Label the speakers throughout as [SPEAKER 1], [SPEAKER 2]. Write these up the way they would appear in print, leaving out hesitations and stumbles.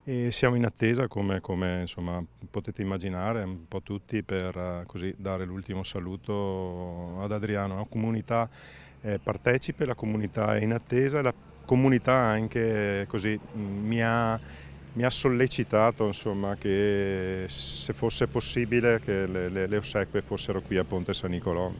[SPEAKER 1] E siamo in attesa, come insomma potete immaginare, un po' tutti, per così dare l'ultimo saluto ad Adriano. La comunità è partecipe, la comunità è in attesa e la comunità anche così mi ha sollecitato insomma, che se fosse possibile che le ossequie fossero qui a Ponte San Nicolò.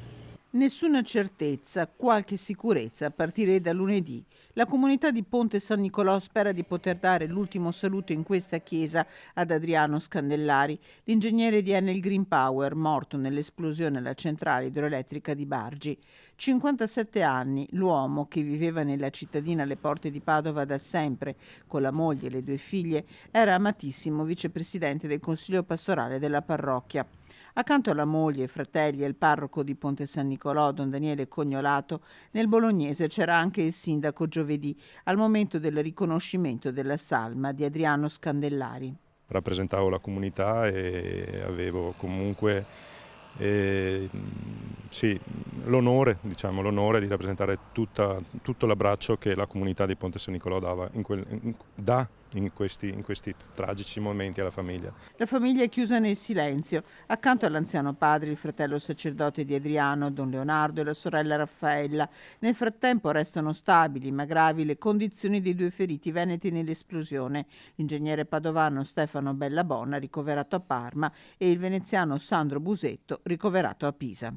[SPEAKER 2] Nessuna certezza, qualche sicurezza a partire da lunedì. La comunità di Ponte San Nicolò spera di poter dare l'ultimo saluto in questa chiesa ad Adriano Scandellari, l'ingegnere di Enel Green Power, morto nell'esplosione alla centrale idroelettrica di Bargi. 57 anni, l'uomo che viveva nella cittadina alle porte di Padova da sempre, con la moglie e le 2 figlie, era amatissimo vicepresidente del consiglio pastorale della parrocchia. Accanto alla moglie, ai fratelli e il parroco di Ponte San Nicolò, don Daniele Cognolato, nel bolognese c'era anche il sindaco giovedì, al momento del riconoscimento della salma di Adriano Scandellari.
[SPEAKER 1] Rappresentavo la comunità e avevo comunque eh, sì, l'onore di rappresentare tutto l'abbraccio che la comunità di Ponte San Nicolò dà in questi tragici momenti alla famiglia.
[SPEAKER 2] La famiglia è chiusa nel silenzio. Accanto all'anziano padre, il fratello sacerdote di Adriano, don Leonardo e la sorella Raffaella. Nel frattempo restano stabili ma gravi le condizioni dei 2 feriti veneti nell'esplosione. L'ingegnere padovano Stefano Bellabonna, ricoverato a Parma, e il veneziano Sandro Busetto, ricoverato a Pisa.